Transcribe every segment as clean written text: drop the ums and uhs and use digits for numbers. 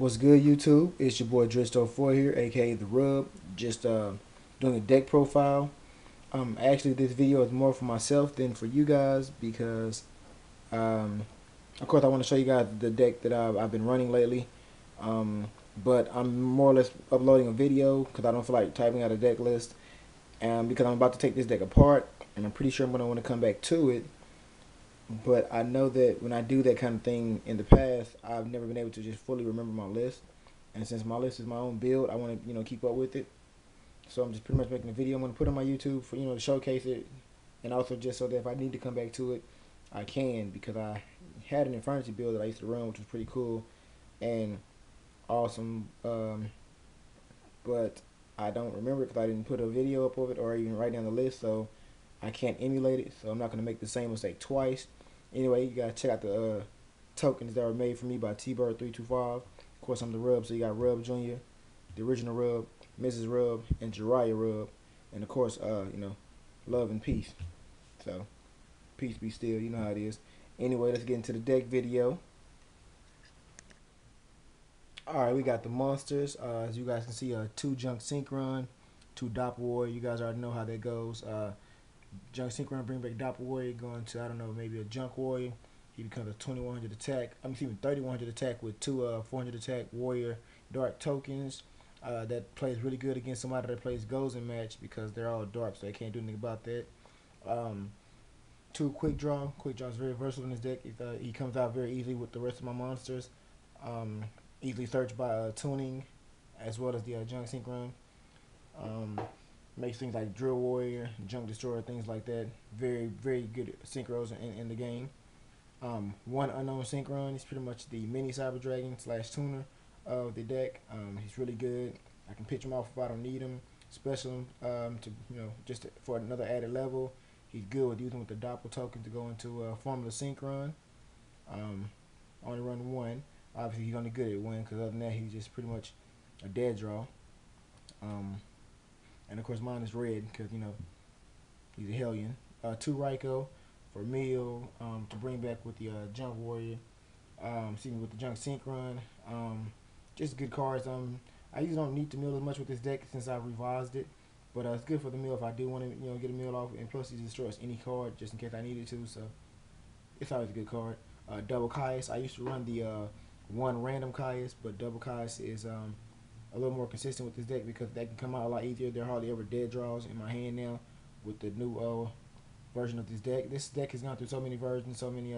What's good, YouTube? It's your boy Dristo4 here, aka The Rub. Just doing a deck profile. Actually, this video is more for myself than for you guys because, um, of course, I want to show you guys the deck that I've been running lately. Um, but I'm more or less uploading a video because I don't feel like typing out a deck list. And because I'm about to take this deck apart, and I'm pretty sure I'm going to want to come back to it. But I know that when I do that kind of thing in the past, I've never been able to just fully remember my list. And since my list is my own build, I want to keep up with it. So I'm just pretty much making a video I'm going to put on my YouTube for to showcase it, and also just so that if I need to come back to it, I can, because I had an Infernity build that I used to run, which was pretty cool and awesome. But I don't remember it because I didn't put a video up of it or even write down the list, so I can't emulate it. So I'm not going to make the same mistake twice. Anyway, you gotta check out the tokens that were made for me by T-Bird325. Of course, I'm the Rub, so you got Rub Jr., the original Rub, Mrs. Rub, and Jiraiya Rub, and of course, love and peace. So, peace be still. You know how it is. Anyway, let's get into the deck video. All right, we got the monsters. As you guys can see, 2 Junk Synchron, 2 Doppel Warrior. You guys already know how that goes. Junk Synchron bring back Doppel Warrior, going to, I don't know, maybe a Junk Warrior. He becomes a 2100 attack. Even 3100 attack with 2 400 attack Warrior Dark tokens. That plays really good against somebody that plays Gozen match because they're all dark, so they can't do anything about that. 2 Quick Draw. Quick Draw is very versatile in this deck. He comes out very easily with the rest of my monsters. Easily searched by tuning, as well as the Junk Synchron. Makes things like Drill Warrior, Junk Destroyer, things like that. Very, very good synchros in the game. 1 Unknown Synchron. He's pretty much the mini Cyber Dragon / tuner of the deck. He's really good. I can pitch him off if I don't need him. Special him for another added level. He's good with using with the Doppel token to go into Formula Synchron. Only run 1. Obviously, he's only good at 1 because other than that, he's just pretty much a dead draw. And of course, mine is red because he's a Hellion. 2 Raikou for meal to bring back with the Junk Warrior. With the Junk Synchron. Just good cards. I usually don't need to mill as much with this deck since I revised it, but it's good for the mill if I do want to get a mill off. And plus, he destroys any card just in case I needed to. So it's always a good card. Double Caius. I used to run the 1 random Caius, but Double Caius is a little more consistent with this deck because that can come out a lot easier. There are hardly ever dead draws in my hand now with the new version of this deck. This deck has gone through so many versions, so many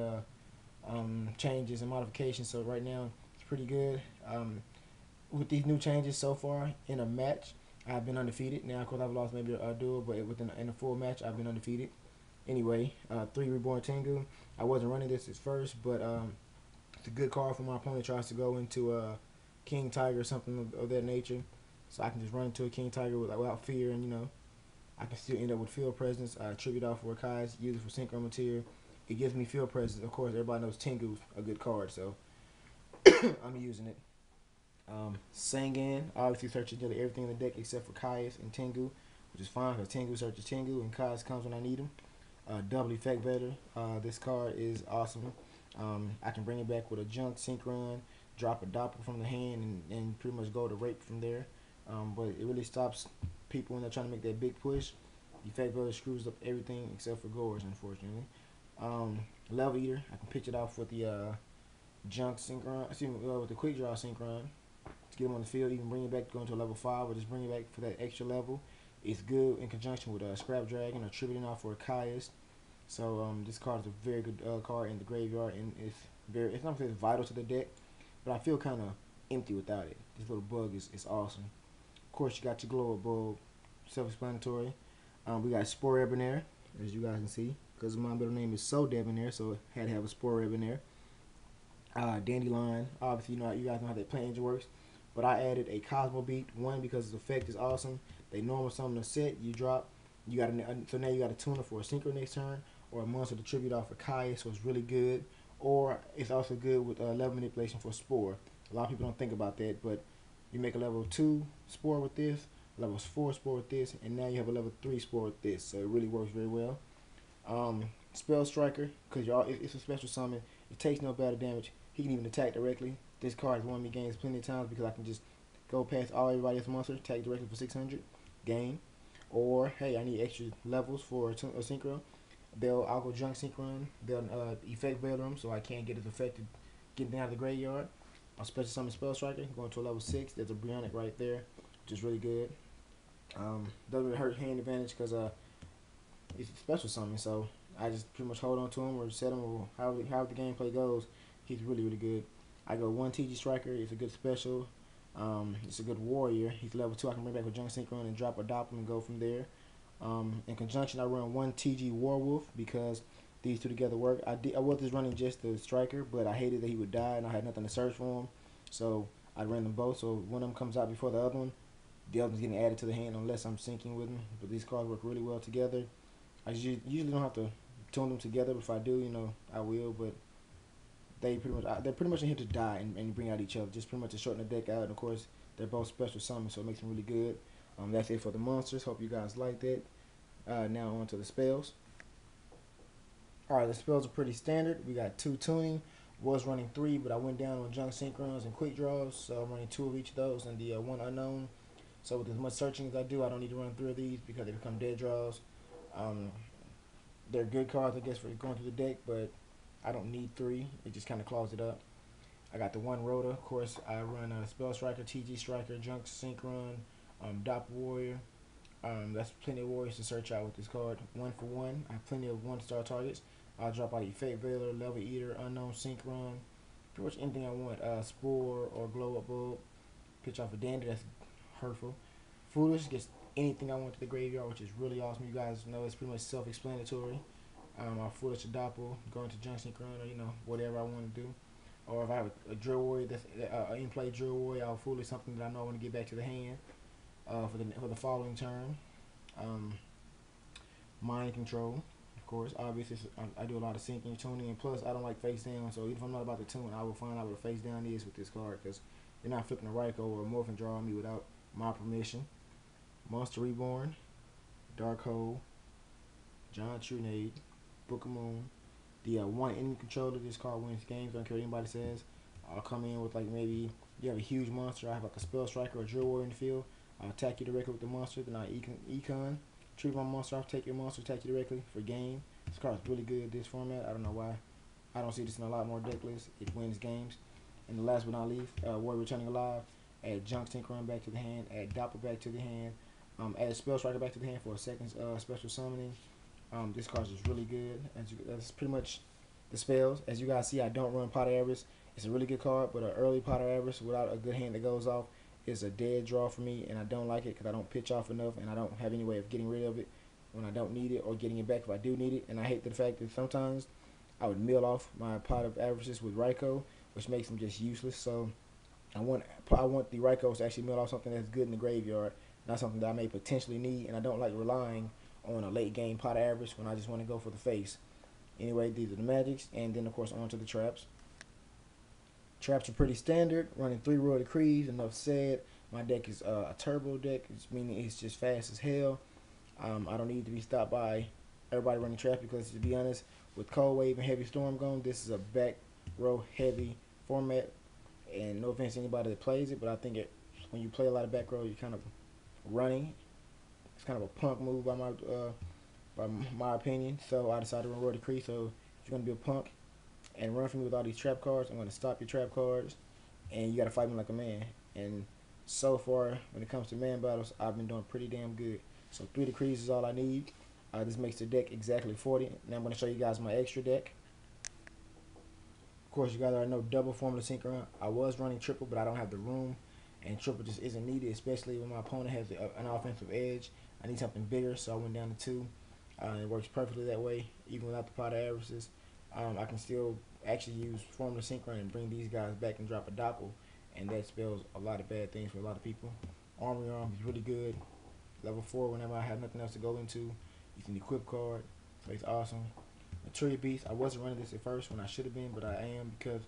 changes and modifications. So right now it's pretty good. With these new changes so far in a match, I've been undefeated. Now, of course, I've lost maybe a duel, but in a full match, I've been undefeated. Anyway, 3 Reborn Tengu. I wasn't running this at first, but it's a good card for my opponent tries to go into King Tiger or something of that nature. So I can just run into a King Tiger without fear, and I can still end up with field presence. I tribute off for Kai's, use it for synchro material. It gives me field presence. Of course, everybody knows Tengu's a good card, so I'm using it. Sangan, obviously searches nearly everything in the deck except for Caius and Tengu, which is fine because Tengu searches Tengu and Caius comes when I need him. Double Effect Better. This card is awesome. I can bring it back with a Junk Synchron, drop a Doppel from the hand, and pretty much go to rape from there. But it really stops people when they're trying to make that big push. Effect Better screws up everything except for Gores, unfortunately. Level Eater, I can pitch it off with the Junk Synchron, with the Quick Draw Synchron to get him on the field. You can bring it back going to a level 5, or just bring it back for that extra level. It's good in conjunction with a Scrap Dragon or tributing off for a Caius. So this card is a very good card in the graveyard, and it's not very vital to the deck, but I feel kind of empty without it. This little bug is awesome. Of course, you got your Glow Up Bulb, self-explanatory. We got Spore Ebonnaire, as you guys can see, because my middle name is So Debonair, so I had to have a Spore Ebonnaire. Dandelion, obviously you guys know how that play engine works, but I added a Cosmo Beat, 1 because its effect is awesome. They normal summon a set, you drop, so now you got a tuner for a synchro next turn, or a monster to tribute off for Kai, so it's really good. Or it's also good with level manipulation for Spore. A lot of people don't think about that, but you make a level 2 Spore with this, level 4 Spore with this, and now you have a level 3 Spore with this, so it really works very well. Spell Striker, because it's a special summon. It takes no battle damage. He can even attack directly. This card has won me games plenty of times because I can just go past all everybody's monster, attack directly for 600, gain. Or hey, I need extra levels for a synchro. I'll go junk synchron. They'll effect veil them so I can't get as affected getting out of the graveyard. I'll special summon spell striker, going to a level 6. There's a Brionic right there, which is really good. Doesn't really hurt hand advantage because it's special summon, so I just pretty much hold on to him or set him or however the gameplay goes. He's really, really good. I go 1 TG Striker. It's a good special. It's a good warrior. He's level 2. I can bring back with Junk Synchron and drop a Doppel and go from there. In conjunction, I run 1 TG Warwolf because these two together work. I was just running just the Striker, but I hated that he would die and I had nothing to search for him. So I ran them both. So one of them comes out before the other one. The other one's getting added to the hand unless I'm syncing with them. But these cards work really well together. I usually don't have to tune them together, but if I do, I will. But they're pretty much in here to die and bring out each other, just pretty much to shorten the deck out. And of course, they're both special summons, so it makes them really good. That's it for the monsters. Hope you guys liked it. Now on to the spells. Alright, the spells are pretty standard. We got 2 tuning. Was running 3, but I went down on junk synchrons and quick draws, so I'm running 2 of each of those and the 1 unknown. So with as much searching as I do, I don't need to run 3 of these because they become dead draws. They're good cards, I guess, for going through the deck, but I don't need 3. It just kind of claws it up. I got the 1 Rota. Of course, I run a Spell Striker, TG Striker, Junk Synchron, Doppel Warrior. That's plenty of warriors to search out with this card. 1 for 1. I have plenty of 1-star targets. I'll drop out Effect Veiler, Level Eater, Unknown Synchron. Pretty much anything I want. Spore or Glow Up Bulb. Pitch off a Dander, that's hurtful. Foolish gets anything I want to the graveyard, which is really awesome. You guys know it's pretty much self-explanatory. I'll Foolish a Doppel, going to Junk Synchron, or whatever I want to do. Or if I have a Drill Warrior, that's in-play Drill Warrior, I'll Foolish something that I know I want to get back to the hand for the following turn. Mind Control, of course. Obviously, I do a lot of syncing, tuning, and plus I don't like face down. So even if I'm not about to tune, I will find out what a face down is with this card because you're not flipping a Raikou or a Morphin Draw on me without my permission. Monster Reborn, Dark Hole, Giant Trunade, Book of Moon. The 1 enemy controller, this card wins games. Don't care what anybody says. I'll come in with like maybe you have a huge monster. I have like a Spell Striker or a Drill Warrior in the field. I'll attack you directly with the monster. Then I econ. Treat my monster off, take your monster, attack you directly for game. This card is really good this format. I don't know why. I don't see this in a lot more deck lists. It wins games. And the last but not least, Warrior Returning Alive. Add Junk Synchron back to the hand. Add Doppel back to the hand. Add Spell Striker back to the hand for a second special summoning. This card is really good. That's pretty much the spells. As you guys see, I don't run Pot of Avarice. It's a really good card, but an early Pot of Avarice without a good hand that goes off is a dead draw for me, and I don't like it because I don't pitch off enough, and I don't have any way of getting rid of it when I don't need it or getting it back if I do need it. And I hate the fact that sometimes I would mill off my Pot of Avarices with Raikou, which makes them just useless. So I want the Raikous to actually mill off something that's good in the graveyard, not something that I may potentially need, and I don't like relying on a late game Pot of Avarice when I just want to go for the face. Anyway, these are the magics, and then of course on to the traps. Traps are pretty standard, running 3 Royal Decrees. Enough said. My deck is a turbo deck, meaning it's just fast as hell. I don't need to be stopped by everybody running traps because, to be honest, with Cold Wave and Heavy Storm gone, this is a back row heavy format. And no offense to anybody that plays it, but I think when you play a lot of back row, you're kind of running. It's kind of a punk move by my opinion. So I decided to run Royal Decree. So if you're gonna be a punk and run from me with all these trap cards, I'm going to stop your trap cards, and you got to fight me like a man. And so far, when it comes to man battles, I've been doing pretty damn good. So 3 decrees is all I need. This makes the deck exactly 40. Now I'm going to show you guys my extra deck. Of course, you guys already know double Formula Synchron. I was running triple, but I don't have the room, and triple just isn't needed, especially when my opponent has an offensive edge. I need something bigger, so I went down to 2. It works perfectly that way, even without the Pot of Avarices. I can still actually use Formula Synchron and bring these guys back and drop a Doppel, and that spells a lot of bad things for a lot of people. Armory Arm is really good. Level 4, whenever I have nothing else to go into, you can equip card, so it's awesome. Materia Beast, I wasn't running this at first when I should have been, but I am because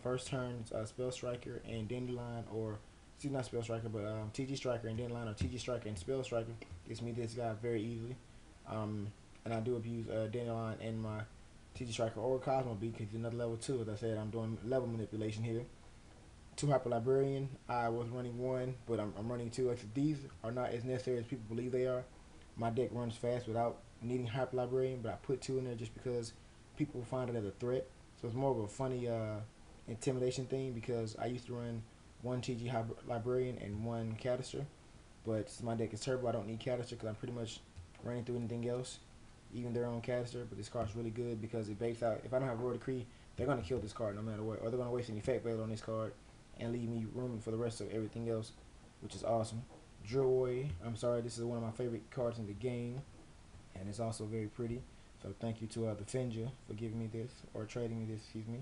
first turn Spell Striker and Dandelion, or excuse me, not Spell Striker, but TG Striker and Dandelion, or TG Striker and Spell Striker gets me this guy very easily. And I do abuse Dandelion and my TG Striker or Cosmo Beat because it's another level 2. As I said, I'm doing level manipulation here. 2 Hyper Librarian. I was running 1, but I'm running 2. Actually, these are not as necessary as people believe they are. My deck runs fast without needing Hyper Librarian, but I put 2 in there just because people find it as a threat. So it's more of a funny intimidation thing, because I used to run 1 TG Librarian and 1 Canister, but since my deck is turbo, I don't need Canister because I'm pretty much running through anything else, even their own Canister. But this card's really good because it baits out. If I don't have Royal Decree, they're going to kill this card no matter what, or they're going to waste an effect veil on this card and leave me room for the rest of everything else, which is awesome. Joy, I'm sorry, this is one of my favorite cards in the game, and it's also very pretty. So thank you to the Finja for giving me this, or trading me this, excuse me.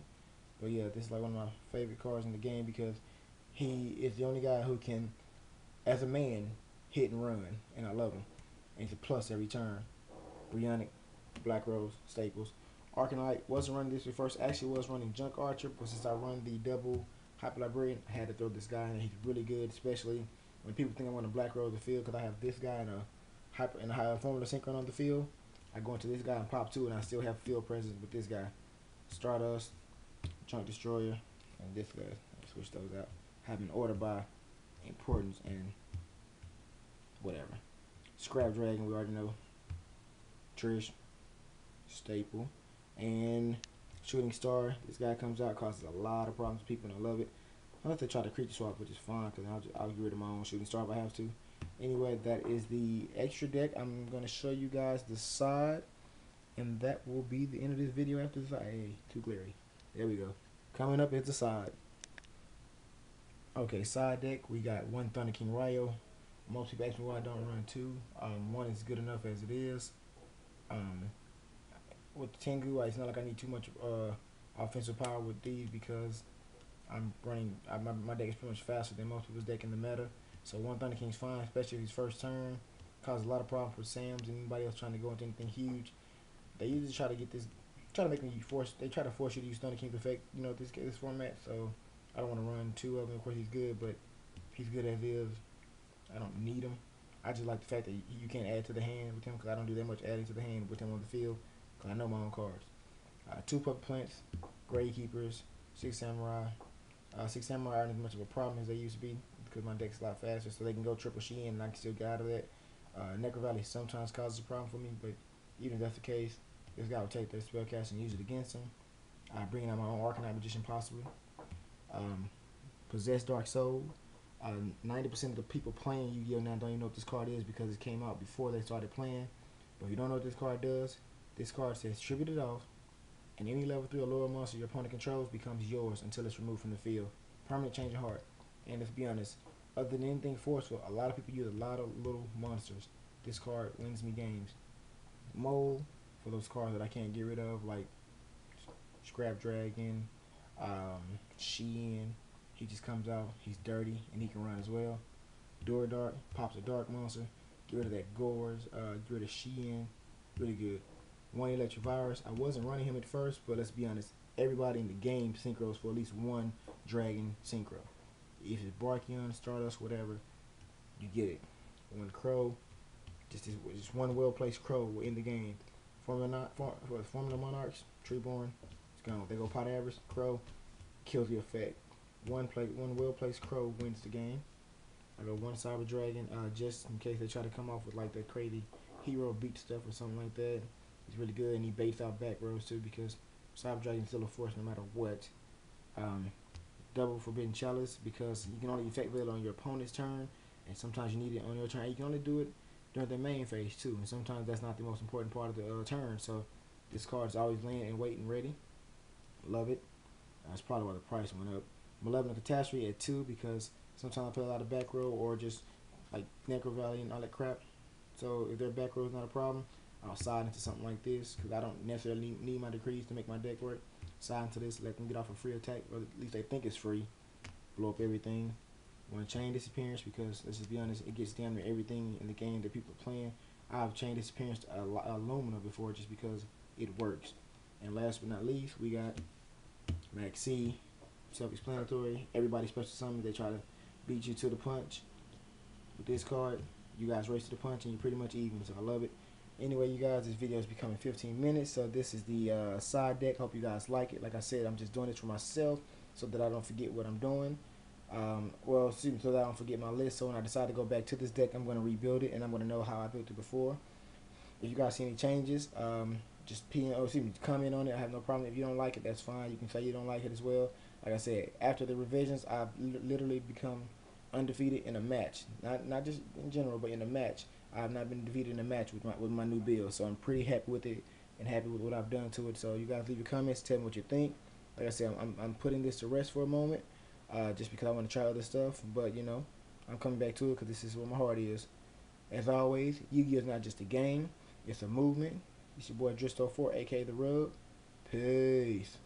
But yeah, this is like one of my favorite cards in the game because he is the only guy who can, as a man, hit and run, and I love him. And he's a plus every turn. Brionic, Black Rose, Staples. Arcanite wasn't running this at first. Actually was running Junk Archer, but since I run the double Hyper Librarian, I had to throw this guy in. He's really good, especially when people think I want to Black Rose the field, because I have this guy and a high Formula Synchron on the field. I go into this guy and pop 2, and I still have field presence with this guy. Stardust, Junk Destroyer, and this guy. I switch those out. Having order by importance and whatever. Scrap Dragon, we already know. Trish, Staple, and Shooting Star. This guy comes out, causes a lot of problems to people, and I love it. Unless they try to creature swap, which is fine, because I'll get rid of my own Shooting Star if I have to. Anyway, that is the extra deck. I'm going to show you guys the side, and that will be the end of this video after the side. Hey, too glary. There we go. Coming up is the side. Okay, side deck, we got 1 Thunder King Ryo. Most people ask me why I don't run 2. 1 is good enough as it is. With Tengu, it's not like I need too much offensive power with these, because I'm running. My deck is pretty much faster than most people's deck in the meta. So 1 Thunder King's fine, especially his first turn. Causes a lot of problems for Sams and anybody else trying to go into anything huge. They usually try to get this, try to make me force. They try to force you to use Thunder King's effect, this format. So I don't want to run 2 of them. Of course, he's good, but he's good as is. I don't need him. I just like the fact that you can't add to the hand with him, because I don't do that much adding to the hand with him on the field, because I know my own cards. 2 Puppet Plants, Grave Keepers, 6 Samurai. 6 Samurai aren't as much of a problem as they used to be, because my deck's a lot faster, so they can go triple Shin and I can still get out of that. Necro Valley sometimes causes a problem for me, but even if that's the case, this guy will take that spellcast and use it against him. Bringing out my own Arcanite Magician possibly. Possess Dark Soul. 90% of the people playing Yu-Gi-Oh! Now don't even know what this card is, because it came out before they started playing. But if you don't know what this card does, this card says tribute it off, and any level 3 or lower monster your opponent controls becomes yours until it's removed from the field. Permanent change of heart. And let's be honest, other than anything forceful, a lot of people use a lot of little monsters. This card wins me games. Mole, for those cards that I can't get rid of, like Scrap Dragon, Shein. He just comes out, he's dirty, and he can run as well. Door Dark, pops a dark monster. Get rid of that Gores, get rid of Shein. Really good. 1 Electric Virus. I wasn't running him at first, but let's be honest, everybody in the game synchros for at least 1 dragon synchro. If it's Brachion, Stardust, whatever, you get it. 1 Crow, just 1 well-placed Crow will end the game. Formula Monarchs, Treeborn, it's gone. They go Pot Average, Crow, kills the effect. 1 well-placed Crow wins the game. I go 1 Cyber Dragon, just in case they try to come off with like that crazy hero beat stuff or something like that. He's really good, and he baits out back rows too, because Cyber Dragon's still a force no matter what. Double Forbidden Chalice, because you can only effect veil on your opponent's turn, and sometimes you need it on your turn. You can only do it during the main phase too, and sometimes that's not the most important part of the turn. So this card's always laying and waiting ready. Love it. That's probably why the price went up. Malevolent Catastrophe at 2, because sometimes I play a lot of back row or just like Necro Valley and all that crap. So if their back row is not a problem, I'll side into something like this, because I don't necessarily need my decrees to make my deck work. Side into this, let them get off a free attack, or at least they think it's free. Blow up everything. Want to chain disappearance, because let's just be honest, it gets damn near everything in the game that people are playing. I've chained disappearance to Illumina before, just because it works. And last but not least, we got Maxi. Self-explanatory. Everybody special summons, they try to beat you to the punch. With this card, you guys race to the punch and you're pretty much even, so I love it. Anyway, you guys, this video is becoming 15 minutes, so this is the side deck. Hope you guys like it. Like I said, I'm just doing this for myself so that I don't forget what I'm doing. Well, see, so that I don't forget my list. So when I decide to go back to this deck, I'm going to rebuild it, and I'm going to know how I built it before. If you guys see any changes, just comment on it. I have no problem. If you don't like it, that's fine. You can say you don't like it as well. Like I said, after the revisions, I've literally become undefeated in a match. Not just in general, but in a match. I've not been defeated in a match with my new build. So I'm pretty happy with it and happy with what I've done to it. So you guys leave your comments, tell me what you think. Like I said, I'm putting this to rest for a moment, just because I want to try other stuff. But I'm coming back to it because this is where my heart is. As always, Yu-Gi-Oh is not just a game; it's a movement. It's your boy Dristo4, aka The Rub. Peace.